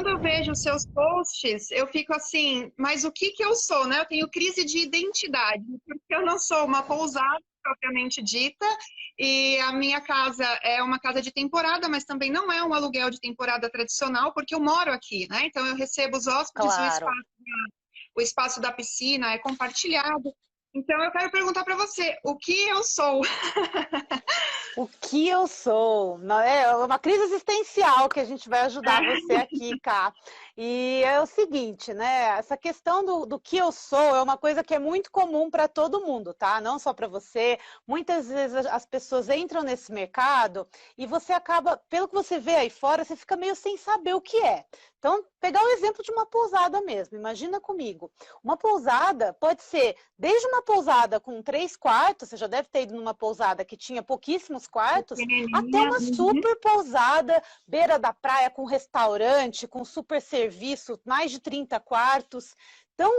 quando eu vejo os seus posts, eu fico assim, mas o que que eu sou, né? Eu tenho crise de identidade, porque eu não sou uma pousada propriamente dita, e a minha casa é uma casa de temporada, mas também não é um aluguel de temporada tradicional, porque eu moro aqui, né? Então eu recebo os hóspedes, Claro. o espaço da piscina é compartilhado. Então eu quero perguntar para você, o que eu sou? O que eu sou? É uma crise existencial que a gente vai ajudar você aqui, Cá. E é o seguinte, né? Essa questão do que eu sou é uma coisa que é muito comum para todo mundo, tá? Não só para você. Muitas vezes as pessoas entram nesse mercado e você acaba, pelo que você vê aí fora, você fica meio sem saber o que é. Então, pegar o exemplo de uma pousada mesmo. Imagina comigo. Uma pousada pode ser desde uma pousada com 3 quartos, você já deve ter ido numa pousada que tinha pouquíssimos quartos, até Pequenininha. uma Uhum. super pousada, beira da praia, com restaurante, com super serviço, mais de 30 quartos. Então,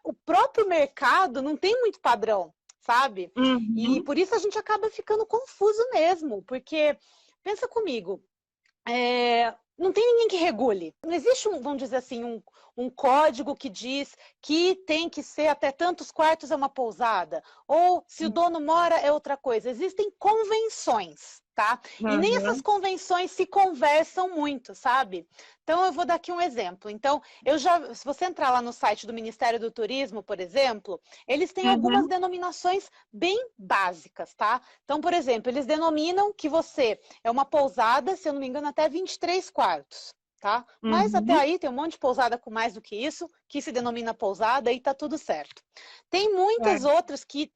o próprio mercado não tem muito padrão, sabe? E Uhum. por isso a gente acaba ficando confuso mesmo, porque, pensa comigo, não tem ninguém que regule. Não existe, vamos dizer assim, um código que diz que tem que ser até tantos quartos é uma pousada. Ou se o dono mora é outra coisa. Existem convenções, tá? E nem essas Uhum. convenções se conversam muito, sabe? Então eu vou dar aqui um exemplo. Então, se você entrar lá no site do Ministério do Turismo, por exemplo, eles têm algumas Uhum. denominações bem básicas, tá? Então, por exemplo, eles denominam que você é uma pousada, se eu não me engano, até 23 quartos, tá? Mas até Uhum. aí tem um monte de pousada com mais do que isso, que se denomina pousada e tá tudo certo. Tem muitas É. outras que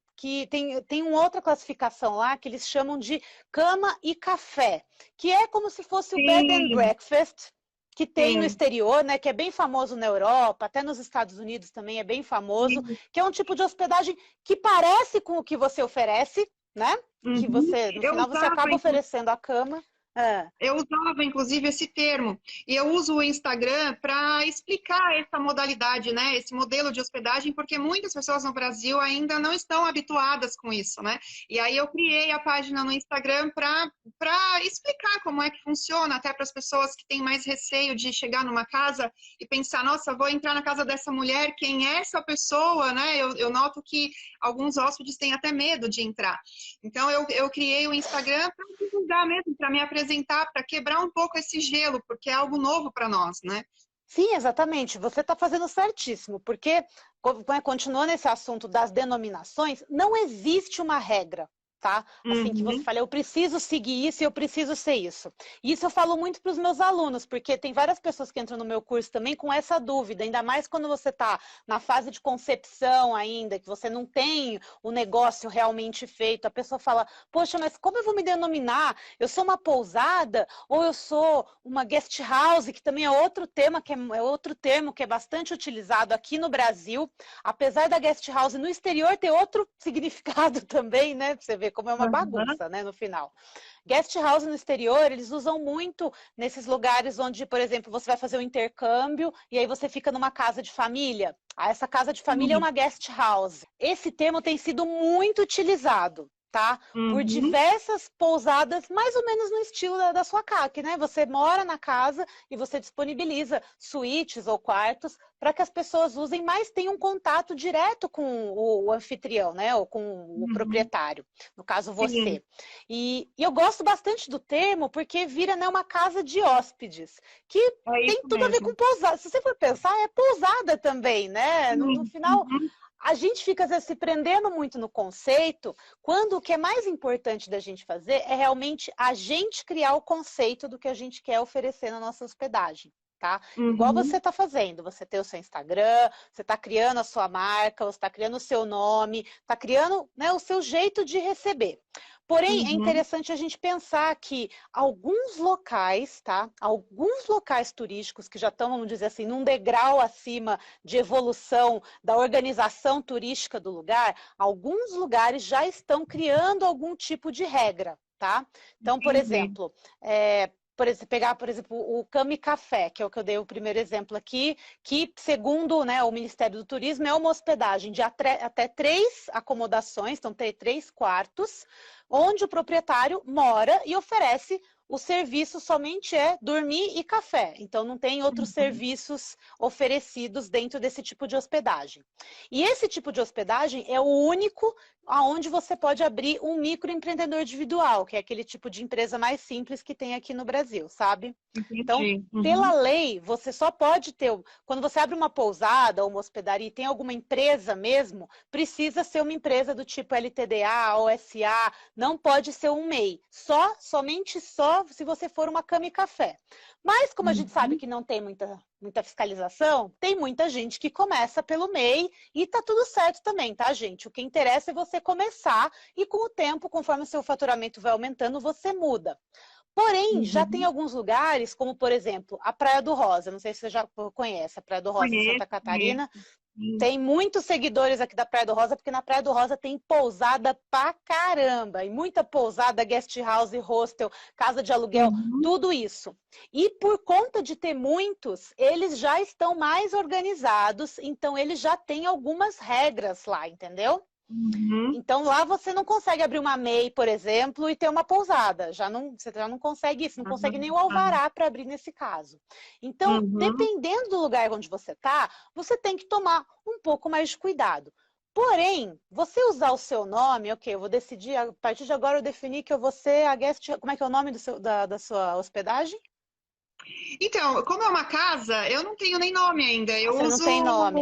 tem uma outra classificação lá que eles chamam de cama e café, que é como se fosse o bed and Sim, breakfast que tem no sim, exterior, né, que é bem famoso na Europa, até nos Estados Unidos também é bem famoso, sim. que é um tipo de hospedagem que parece com o que você oferece, né? Que Uhum. você, no Eu final, você usava, acaba oferecendo a cama. É. Eu usava, inclusive, esse termo. E eu uso o Instagram para explicar essa modalidade, né? Esse modelo de hospedagem, porque muitas pessoas no Brasil ainda não estão habituadas com isso, né? E aí eu criei a página no Instagram para explicar como é que funciona, até para as pessoas que têm mais receio de chegar numa casa e pensar, nossa, vou entrar na casa dessa mulher, quem é essa pessoa, né? Eu noto que alguns hóspedes têm até medo de entrar. Então eu criei o Instagram para divulgar mesmo, para me apresentar, para quebrar um pouco esse gelo, porque é algo novo para nós, né? Sim, exatamente. Você está fazendo certíssimo, porque, continuando nesse assunto das denominações, não existe uma regra, tá? Assim que você Uhum. fala, eu preciso seguir isso e eu preciso ser isso. Isso eu falo muito para os meus alunos, porque tem várias pessoas que entram no meu curso também com essa dúvida, ainda mais quando você está na fase de concepção ainda, que você não tem o negócio realmente feito. A pessoa fala, poxa, mas como eu vou me denominar? Eu sou uma pousada ou eu sou uma guest house, que também é outro tema, é outro termo que é bastante utilizado aqui no Brasil, apesar da guest house no exterior ter outro significado também, né? Pra você ver como é uma Uhum. bagunça, né, no final. Guest house no exterior, eles usam muito nesses lugares onde, por exemplo, você vai fazer um intercâmbio e aí você fica numa casa de família. Ah, essa casa de família é uma guest house. Esse termo tem sido muito utilizado, tá? Por Uhum. diversas pousadas, mais ou menos no estilo da sua CAC, né? Você mora na casa e você disponibiliza suítes ou quartos para que as pessoas usem, mas tenham um contato direto com o anfitrião, né? Ou com o Uhum. proprietário, no caso Sim, você. E eu gosto bastante do termo porque vira, né, uma casa de hóspedes, que é tem isso tudo a ver com mesmo. pousada. Se você for pensar, é pousada também, né? No Sim. final, Uhum. a gente fica às vezes, se prendendo muito no conceito, quando o que é mais importante da gente fazer é realmente a gente criar o conceito do que a gente quer oferecer na nossa hospedagem. Tá? Igual você Uhum. está fazendo, você tem o seu Instagram, você está criando a sua marca, você está criando o seu nome, está criando, né, o seu jeito de receber. Porém, é Uhum. interessante a gente pensar que alguns locais, tá? Alguns locais turísticos que já estão, vamos dizer assim, num degrau acima de evolução da organização turística do lugar, alguns lugares já estão criando algum tipo de regra, tá? Então, por Entendi. exemplo, pegar, por exemplo, o Cami Café, que é o que eu dei o primeiro exemplo aqui, que, segundo, né, o Ministério do Turismo, é uma hospedagem de até 3 acomodações, então tem 3 quartos, onde o proprietário mora e oferece o serviço somente é dormir e café. Então, não tem outros serviços oferecidos dentro desse tipo de hospedagem. E esse tipo de hospedagem é o único aonde você pode abrir um microempreendedor individual, que é aquele tipo de empresa mais simples que tem aqui no Brasil, sabe? Então, Entendi. pela lei, você só pode ter, quando você abre uma pousada ou uma hospedaria e tem alguma empresa mesmo, precisa ser uma empresa do tipo LTDA, OSA, não pode ser um MEI, somente se você for uma cama e café. Mas como a gente sabe que não tem muita fiscalização, tem muita gente que começa pelo MEI e tá tudo certo também, tá, gente? O que interessa é você começar e com o tempo, conforme o seu faturamento vai aumentando, você muda. Porém, já tem alguns lugares, como por exemplo, a Praia do Rosa, não sei se você já conhece, a Praia do Rosa em Santa Conheço, Catarina. conheço. Tem muitos seguidores aqui da Praia do Rosa, porque na Praia do Rosa tem pousada pra caramba. E muita pousada, guest house, hostel, casa de aluguel, tudo isso. E por conta de ter muitos, eles já estão mais organizados, então eles já têm algumas regras lá, entendeu? Então lá você não consegue abrir uma MEI, por exemplo, e ter uma pousada. Você já não consegue isso, não consegue nem o alvará para abrir nesse caso. Então, dependendo do lugar onde você está, você tem que tomar um pouco mais de cuidado. Porém, você usar o seu nome, ok, eu vou decidir, a partir de agora eu defini que eu vou ser a guest, como é que é o nome da sua hospedagem? Então, como é uma casa, eu não tenho nem nome ainda. Eu Você não uso. tem nome.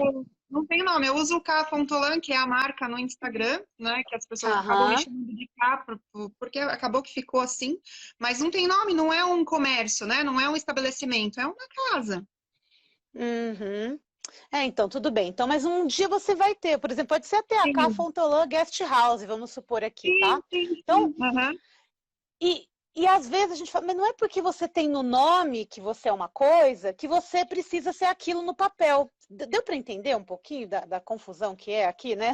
Não tenho nome, eu uso o K Fontolan, que é a marca no Instagram, né? Que as pessoas acabam me Aham. chamando de K, porque acabou que ficou assim. Mas não tem nome, não é um comércio, né? Não é um estabelecimento, é uma casa. Uhum. Então, tudo bem. Então, mas um dia você vai ter, por exemplo, pode ser até a K Sim, Fontolã Guest House, vamos supor aqui, sim, tá? sim, Então, sim. Aham. e às vezes a gente fala, mas não é porque você tem no nome que você é uma coisa, que você precisa ser aquilo no papel. Deu para entender um pouquinho da confusão que é aqui, né?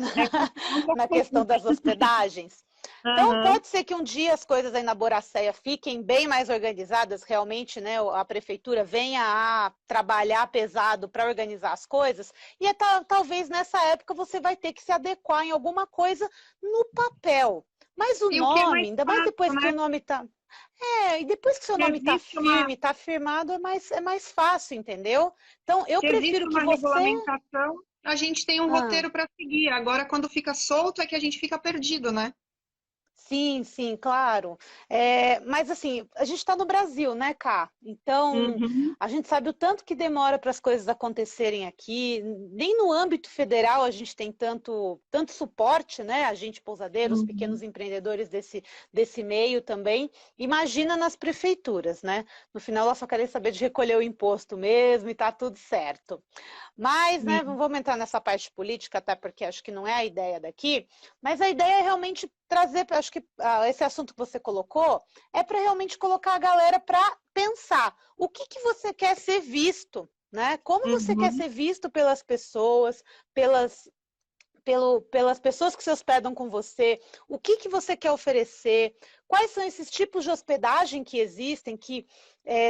É um pouco Na questão confuso. das hospedagens? Então, Aham. pode ser que um dia as coisas aí na Boracéia fiquem bem mais organizadas, realmente, né? A prefeitura venha a trabalhar pesado para organizar as coisas, e talvez nessa época você vai ter que se adequar em alguma coisa no papel. Mas o E o que é mais nome, ainda mais depois fácil, que o né? nome está. E depois que seu Se nome está existe uma, firme, está firmado, é mais fácil, entendeu? Então, eu se existe prefiro que uma você. regulamentação, a gente tem um Ah. roteiro para seguir. Agora, quando fica solto, é que a gente fica perdido, né? Sim, sim, claro. Mas assim, a gente está no Brasil, né, Cá? Então, Uhum, a gente sabe o tanto que demora para as coisas acontecerem aqui. Nem no âmbito federal a gente tem tanto suporte, né? A gente, pousadeiros, uhum. pequenos empreendedores desse meio também. Imagina nas prefeituras, né? No final, ela só querem saber de recolher o imposto mesmo e tá tudo certo. Mas, né, não Sim. vamos entrar nessa parte política, até porque acho que não é a ideia daqui, mas a ideia é realmente trazer, acho que esse assunto que você colocou, é para realmente colocar a galera para pensar o que você quer ser visto, né? Como você quer Uhum. ser visto pelas pessoas, pelas pessoas que se hospedam com você, o que você quer oferecer, quais são esses tipos de hospedagem que existem, que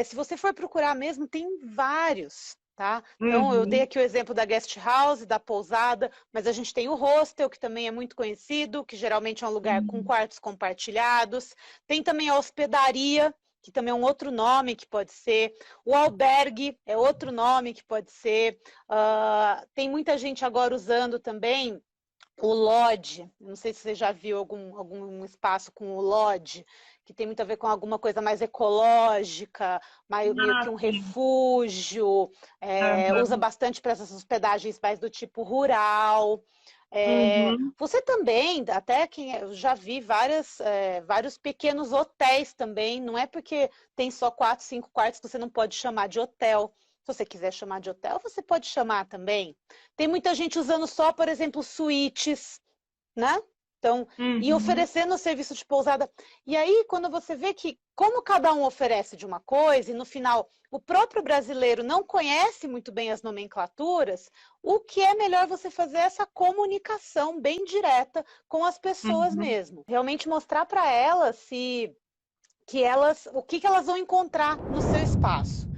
se você for procurar mesmo, tem vários, tá? Então, eu dei Uhum. aqui o exemplo da guest house, da pousada, mas a gente tem o hostel, que também é muito conhecido, que geralmente é um lugar com Uhum. quartos compartilhados, tem também a hospedaria, que também é um outro nome que pode ser, o albergue é outro nome que pode ser, tem muita gente agora usando também o Lodge, não sei se você já viu algum espaço com o Lodge, que tem muito a ver com alguma coisa mais ecológica, meio que Ah, um sim. refúgio, usa Aham. bastante para essas hospedagens mais do tipo rural. Uhum. Você também, até que eu já vi vários pequenos hotéis também, não é porque tem só 4, 5 quartos que você não pode chamar de hotel. Se você quiser chamar de hotel, você pode chamar também. Tem muita gente usando só, por exemplo, suítes, né? Então, e Uhum. oferecendo o serviço de pousada. E aí, quando você vê que, como cada um oferece de uma coisa, e no final o próprio brasileiro não conhece muito bem as nomenclaturas, o que é melhor você fazer é essa comunicação bem direta com as pessoas Uhum. mesmo. Realmente mostrar para elas o que elas vão encontrar no seu espaço.